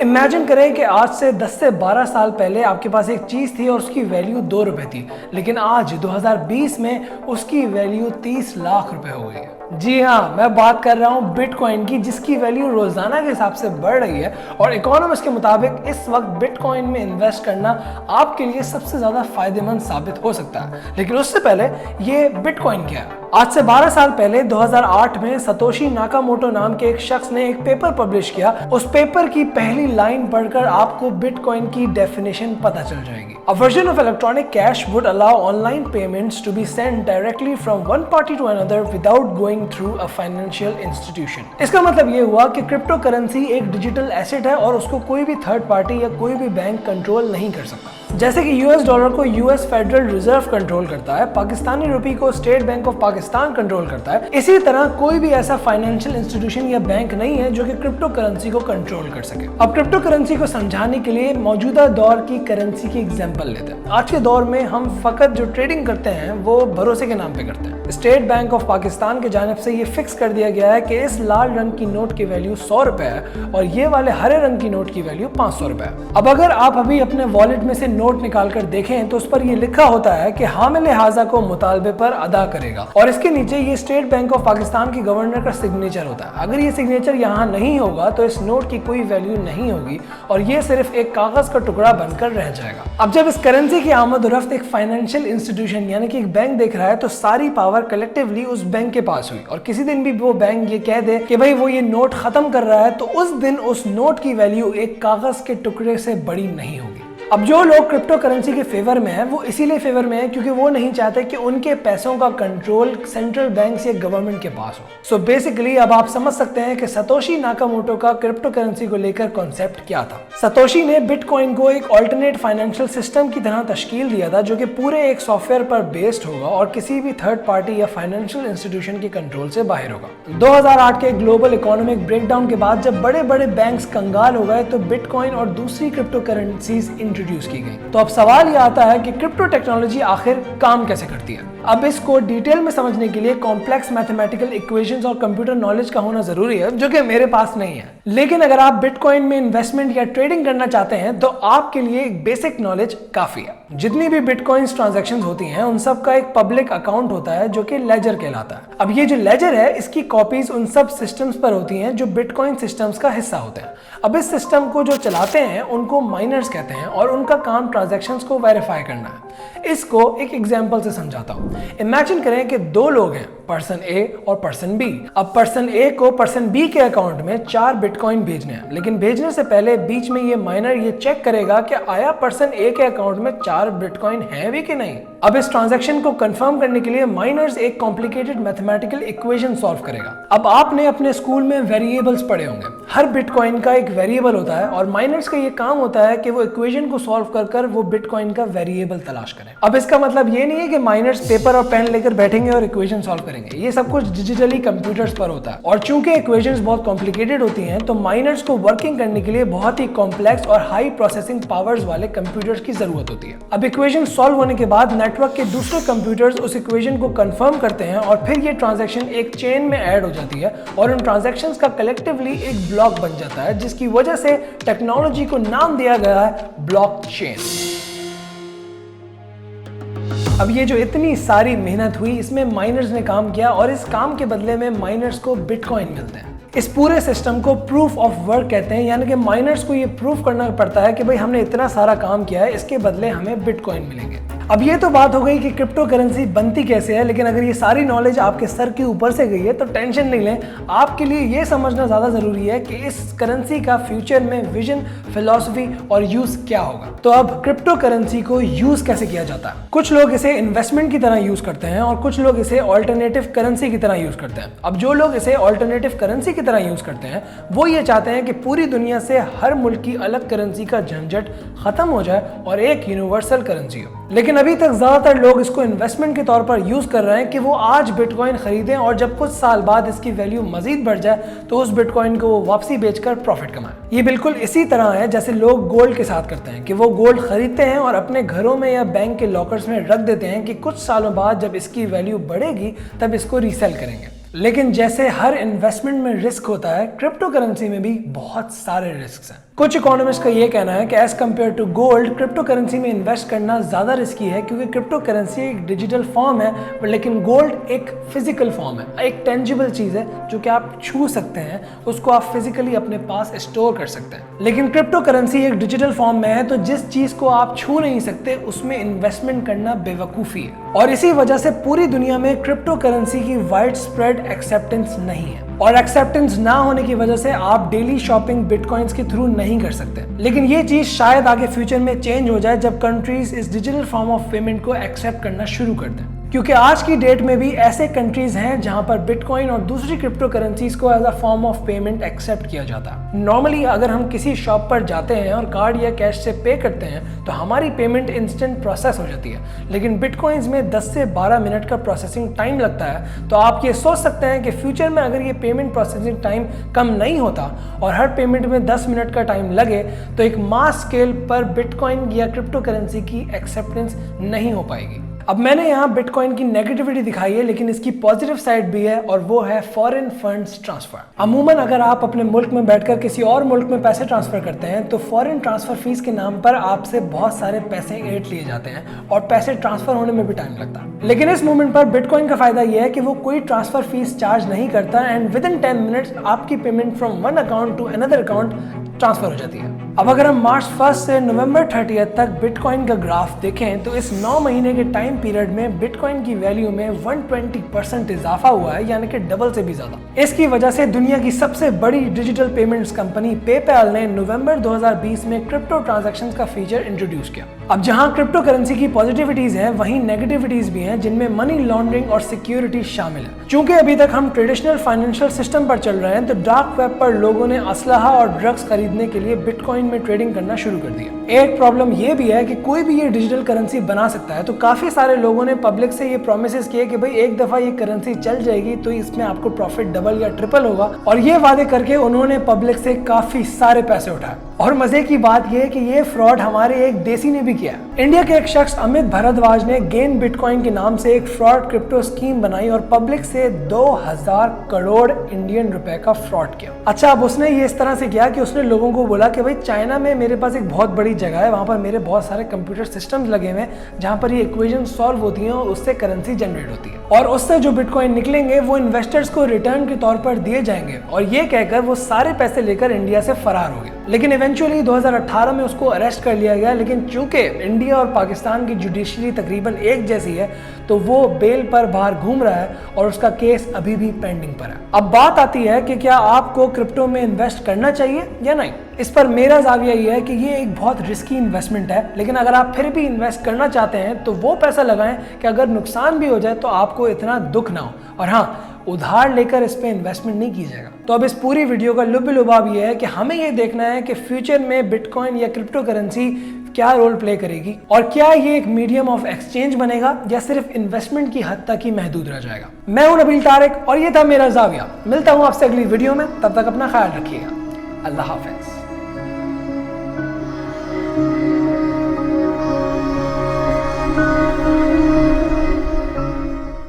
Imagine करें कि आज से 10 से 12 साल पहले आपके पास एक चीज थी और उसकी वैल्यू 2 रुपए थी, लेकिन आज 2020 में उसकी वैल्यू 30 लाख रुपए हो गई है। जी हाँ, मैं बात कर रहा हूँ बिटकॉइन की, जिसकी वैल्यू रोजाना के हिसाब से बढ़ रही है और इकोनॉमिस्ट के मुताबिक इस वक्त बिटकॉइन में इन्वेस्ट करना आपके लिए सबसे ज्यादा फायदेमंद साबित हो सकता है। लेकिन उससे पहले ये बिटकॉइन क्या है? आज से 12 साल पहले 2008 में सतोशी नाकामोटो नाम के एक शख्स ने एक पेपर पब्लिश किया। उस पेपर की पहली लाइन पढ़कर आपको बिटकॉइन की डेफिनेशन पता चल जाएगी। A version of electronic cash would allow online payments to be sent directly from one party to another without going through a financial institution। इसका मतलब ये हुआ कि क्रिप्टो करेंसी एक डिजिटल एसेट है और उसको कोई भी थर्ड पार्टी या कोई भी बैंक कंट्रोल नहीं कर सकता। जैसे कि यूएस डॉलर को यूएस फेडरल रिजर्व कंट्रोल करता है, पाकिस्तानी रुपये को state bank of Pakistan control करता है, इसी तरह कोई भी ऐसा फाइनेंशियल इंस्टीट्यूशन या बैंक नहीं है जो कि क्रिप्टो करेंसी को कंट्रोल कर सके। अब क्रिप्टो करेंसी को समझाने के लिए मौजूदा दौर की करेंसी की एग्जांपल लेते हैं। आज के दौर में हम फकत जो ट्रेडिंग करते हैं वो भरोसे के नाम पे करते हैं। स्टेट बैंक ऑफ पाकिस्तान की जानिब से ये फिक्स कर दिया गया है कि इस लाल रंग की नोट की वैल्यू 100 रुपए है और ये वाले हरे रंग की नोट की वैल्यू 500 रुपए है। अब अगर आप अभी अपने वॉलेट में से नोट निकाल कर देखें तो उस पर ये लिखा होता है कि हामिल हाजा को मुतालबे पर अदा करेगा और इसके नीचे ये स्टेट बैंक ऑफ पाकिस्तान की गवर्नर का सिग्नेचर होता है। अगर ये सिग्नेचर यहाँ नहीं होगा तो इस नोट की कोई वैल्यू नहीं होगी और ये सिर्फ एक कागज का टुकड़ा बनकर रह जाएगा। अब जब इस करेंसी की आमद रफ्त एक फाइनेंशियल इंस्टीट्यूशन यानी कि एक बैंक देख रहा है तो सारी पावर कलेक्टिवली उस बैंक के पास हुई और किसी दिन भी वो बैंक ये कह दे कि भाई वो ये नोट खत्म कर रहा है तो उस दिन उस नोट की वैल्यू एक कागज के टुकड़े से बड़ी नहीं होगी। अब जो लोग क्रिप्टो करेंसी के फेवर में हैं वो इसीलिए फेवर में हैं क्योंकि वो नहीं चाहते कि उनके पैसों का कंट्रोल सेंट्रल बैंक या गवर्नमेंट के पास हो। सो बेसिकली अब आप समझ सकते हैं कि सतोशी नाकामोटो का क्रिप्टो करेंसी को लेकर कॉन्सेप्ट क्या था। सतोशी ने बिटकॉइन को एक ऑल्टरनेट फाइनेंशियल सिस्टम की तरह तश्कील दिया था जो कि पूरे एक सॉफ्टवेयर पर बेस्ड होगा और किसी भी थर्ड पार्टी या फाइनेंशियल इंस्टीट्यूशन के कंट्रोल से बाहर होगा। 2008 के ग्लोबल इकोनॉमिक ब्रेकडाउन के बाद जब बड़े बड़े बैंक्स कंगाल हो गए तो बिटकॉइन और दूसरी क्रिप्टो करेंसीज इंट्रोड्यूस की गई। तो अब सवाल यह आता है कि क्रिप्टो टेक्नोलॉजी आखिर काम कैसे करती है। अब इसको डिटेल में समझने के लिए कॉम्प्लेक्स मैथमेटिकल इक्वेशंस और कंप्यूटर नॉलेज का होना जरूरी है जो कि मेरे पास नहीं है। लेकिन अगर आप बिटकॉइन में इन्वेस्टमेंट या ट्रेडिंग करना चाहते हैं तो आपके लिए एक बेसिक नॉलेज काफी है। जितनी भी बिटकॉइन ट्रांजैक्शंस होती हैं उन सब का एक पब्लिक अकाउंट होता है जो कि लेजर कहलाता है। अब ये जो लेजर है इसकी कॉपीज उन सब सिस्टम्स पर होती हैं जो बिटकॉइन सिस्टम्स का हिस्सा होते हैं। अब इस सिस्टम को जो चलाते हैं उनको माइनर्स कहते हैं और उनका काम ट्रांजैक्शंस को वेरीफाई करना है। इसको एक एग्जांपल से समझाता हूं। इमेजिन करें कि दो लोग हैं, पर्सन ए और पर्सन बी। अब पर्सन ए को पर्सन बी के अकाउंट में 4 बिटकॉइन भेजने हैं, लेकिन भेजने से पहले बीच में ये माइनर ये चेक करेगा कि आया पर्सन ए के अकाउंट में 4 बिटकॉइन है भी कि नहीं। अब इस ट्रांजैक्शन को कंफर्म करने के लिए माइनर्स एक कॉम्प्लिकेटेड मैथमेटिकल इक्वेशन सॉल्व करेगा। अब आपने अपने स्कूल में वेरिएबल्स पढ़े होंगे। हर बिटकॉइन का एक वेरिएबल होता है और माइनर्स का ये काम होता है कि वो इक्वेशन को सॉल्व कर वो बिटकॉइन का वेरिएबल तलाश करें। अब इसका मतलब ये नहीं है कि माइनर्स पेपर और पेन लेकर बैठेंगे और इक्वेशन सॉल्व करेंगे। ये सब कुछ डिजिटली कंप्यूटर्स पर होता है और चूंकि इक्वेशंस बहुत कॉम्प्लिकेटेड होती हैं तो माइनर्स को वर्किंग करने के लिए बहुत ही कॉम्प्लेक्स और हाई प्रोसेसिंग पावर्स वाले कंप्यूटर्स की जरूरत होती है। अब इक्वेशन सॉल्व होने के बाद नेटवर्क के दूसरे कंप्यूटर्स उस इक्वेशन को कंफर्म करते हैं और फिर ये ट्रांजैक्शन एक चेन में ऐड हो जाती है और उन ट्रांजैक्शंस का कलेक्टिवली एक ब्लॉक बन जाता है जिसकी वजह से टेक्नोलॉजी को नाम दिया गया है ब्लॉकचेन। अब ये जो इतनी सारी मेहनत हुई इसमें माइनर्स ने काम किया और इस काम के बदले में माइनर्स को बिटकॉइन मिलते हैं। इस पूरे सिस्टम को प्रूफ ऑफ वर्क कहते हैं, यानी कि माइनर्स को ये प्रूफ करना पड़ता है कि भाई हमने इतना सारा काम किया है, इसके बदले हमें बिटकॉइन मिलेंगे। अब ये तो बात हो गई कि क्रिप्टो करेंसी बनती कैसे है, लेकिन अगर ये सारी नॉलेज आपके सर के ऊपर से गई है तो टेंशन नहीं लें। आपके लिए ये समझना ज्यादा जरूरी है कि इस करेंसी का फ्यूचर में विजन, फिलॉसफी और यूज क्या होगा। तो अब क्रिप्टो करेंसी को यूज कैसे किया जाता है? कुछ लोग इसे इन्वेस्टमेंट की तरह यूज करते हैं और कुछ लोग इसे ऑल्टरनेटिव करेंसी की तरह यूज करते हैं। अब जो लोग इसे ऑल्टरनेटिव करेंसी की तरह यूज करते हैं वो ये चाहते हैं कि पूरी दुनिया से हर मुल्क की अलग करेंसी का झंझट खत्म हो जाए और एक यूनिवर्सल करेंसी हो। लेकिन अभी तक ज्यादातर लोग इसको इन्वेस्टमेंट के तौर पर यूज कर रहे हैं कि वो आज बिटकॉइन खरीदें और जब कुछ साल बाद इसकी वैल्यू मजीद बढ़ जाए तो उस बिटकॉइन को वो वापसी बेचकर प्रॉफिट कमाएं। ये बिल्कुल इसी तरह है जैसे लोग गोल्ड के साथ करते हैं कि वो गोल्ड खरीदते हैं और अपने घरों में या बैंक के लॉकर्स में रख देते हैं कि कुछ सालों बाद जब इसकी वैल्यू बढ़ेगी तब इसको रीसेल करेंगे। लेकिन जैसे हर इन्वेस्टमेंट में रिस्क होता है, क्रिप्टो करेंसी में भी बहुत सारे रिस्क हैं। कुछ इकोनॉमिस्ट का ये कहना है कि as compared to gold crypto currency में इन्वेस्ट करना ज़्यादा रिस्की है, क्योंकि क्रिप्टो करेंसी एक डिजिटल फॉर्म है, लेकिन गोल्ड एक फिजिकल फॉर्म है, एक टेंजिबल चीज़ है जो कि आप छू सकते हैं, उसको आप फिजिकली अपने पास स्टोर कर सकते हैं। लेकिन क्रिप्टो करेंसी एक डिजिटल फॉर्म में है, तो जिस चीज़ को आप छू नहीं सकते उसमें इन्वेस्टमेंट करना बेवकूफ़ी है, और इसी वजह से पूरी दुनिया में क्रिप्टो करेंसी की वाइड स्प्रेड एक्सेप्टेंस नहीं है। और एक्सेप्टेंस ना होने की वजह से आप डेली शॉपिंग बिटकॉइंस के थ्रू नहीं कर सकते। लेकिन ये चीज शायद आगे फ्यूचर में चेंज हो जाए जब कंट्रीज इस डिजिटल फॉर्म ऑफ पेमेंट को एक्सेप्ट करना शुरू कर दें, क्योंकि आज की डेट में भी ऐसे कंट्रीज हैं जहां पर बिटकॉइन और दूसरी क्रिप्टो करेंसीज को as a form of payment accept किया जाता है। नॉर्मली अगर हम किसी शॉप पर जाते हैं और कार्ड या कैश से पे करते हैं तो हमारी पेमेंट इंस्टेंट प्रोसेस हो जाती है, लेकिन बिटकॉइंस में 10 से 12 मिनट का प्रोसेसिंग टाइम लगता है। तो आप ये सोच सकते हैं कि फ्यूचर में अगर ये पेमेंट प्रोसेसिंग टाइम कम नहीं होता और हर पेमेंट में 10 मिनट का टाइम लगे तो एक मास स्केल पर बिटकॉइन या क्रिप्टो करेंसी की एक्सेप्टेंस नहीं हो पाएगी। अब मैंने यहाँ बिटकॉइन की नेगेटिविटी दिखाई है, लेकिन इसकी पॉजिटिव साइड भी है, और वो है फॉरेन फंड्स ट्रांसफर। अमूमन अगर आप अपने मुल्क में बैठकर किसी और मुल्क में पैसे ट्रांसफर करते हैं तो फॉरेन ट्रांसफर फीस के नाम पर आपसे बहुत सारे पैसे ऐंठ लिए जाते हैं और पैसे ट्रांसफर होने में भी टाइम लगता है। लेकिन इस मूवमेंट पर बिटकॉइन का फायदा यह है कि वो कोई ट्रांसफर फीस चार्ज नहीं करता एंड विद इन 10 मिनट्स आपकी payment from one account to another account transfer हो जाती है। अब अगर हम मार्च 1 से नवंबर 30 तक बिटकॉइन का ग्राफ देखें तो इस 9 महीने के टाइम पीरियड में बिटकॉइन की वैल्यू में 120% इजाफा हुआ है, यानी कि डबल से भी ज्यादा। इसकी वजह से दुनिया की सबसे बड़ी डिजिटल पेमेंट्स कंपनी पेपैल ने नवंबर 2020 में क्रिप्टो ट्रांजैक्शंस का फीचर इंट्रोड्यूस किया। अब जहां क्रिप्टो करेंसी की पॉजिटिविटीज हैं, वहीं नेगेटिविटीज भी हैं, जिनमें मनी लॉन्ड्रिंग और सिक्योरिटी शामिल है। चूंकि अभी तक हम ट्रेडिशनल फाइनेंशियल सिस्टम पर चल रहे हैं, तो डार्क वेब पर लोगों ने असलहा और ड्रग्स खरीदने के लिए बिटकॉइन में ट्रेडिंग करना शुरू कर दिया। एक प्रॉब्लम ये भी है कि कोई भी ये डिजिटल करेंसी बना सकता है, तो काफी सारे लोगों ने पब्लिक से ये प्रोमिस किए कि भाई एक दफा ये करेंसी चल जाएगी तो इसमें आपको प्रॉफिट डबल या ट्रिपल होगा, और ये वादे करके उन्होंने पब्लिक से काफी सारे पैसे उठाए। और मजे की बात यह है कि ये फ्रॉड हमारे एक देसी ने भी किया। इंडिया के एक शख्स अमित भारद्वाज ने गेन बिटकॉइन के नाम से एक फ्रॉड क्रिप्टो स्कीम बनाई और पब्लिक से 2000 करोड़ इंडियन रुपए का फ्रॉड किया। अच्छा, अब उसने ये इस तरह से किया कि उसने लोगों को बोला कि भाई चाइना में मेरे पास एक बहुत बड़ी जगह है, वहां पर मेरे बहुत सारे कंप्यूटर सिस्टम्स लगे हुए हैं जहां पर ये इक्वेशन सॉल्व होती हैं और उससे करेंसी जनरेट होती है, और उससे जो बिटकॉइन निकलेंगे वो इन्वेस्टर्स को रिटर्न के तौर पर दिए जाएंगे। और ये कहकर वो सारे पैसे लेकर इंडिया से फरार हो गए। लेकिन इवेंचुअली 2018 में उसको अरेस्ट कर लिया गया, लेकिन चूंकि इंडिया और पाकिस्तान की जुडिशरी तकरीबन एक जैसी है तो वो बेल पर बाहर घूम रहा है और उसका केस अभी भी पेंडिंग पर है। अब बात आती है कि क्या आपको क्रिप्टो में इन्वेस्ट करना चाहिए या नहीं। इस पर मेरा जाविया ये है कि ये एक बहुत रिस्की इन्वेस्टमेंट है, लेकिन अगर आप फिर भी इन्वेस्ट करना चाहते हैं तो वो पैसा लगाएं कि अगर नुकसान भी हो जाए तो आपको इतना दुख ना हो। और हाँ, उधार लेकर इस पे इन्वेस्टमेंट नहीं की जाएगा। तो अब इस पूरी वीडियो का लुभाव ये है कि हमें ये देखना है कि फ्यूचर में बिटकॉइन या क्रिप्टो करेंसी क्या रोल प्ले करेगी, और क्या ये एक मीडियम ऑफ एक्सचेंज बनेगा या सिर्फ इन्वेस्टमेंट की हद तक ही महदूद रह जाएगा। मैं हूं नबील तारिक और ये था मेरा जाविया। मिलता हूं आपसे अगली वीडियो में, तब तक अपना ख्याल रखिएगा। अल्लाह हाफिज।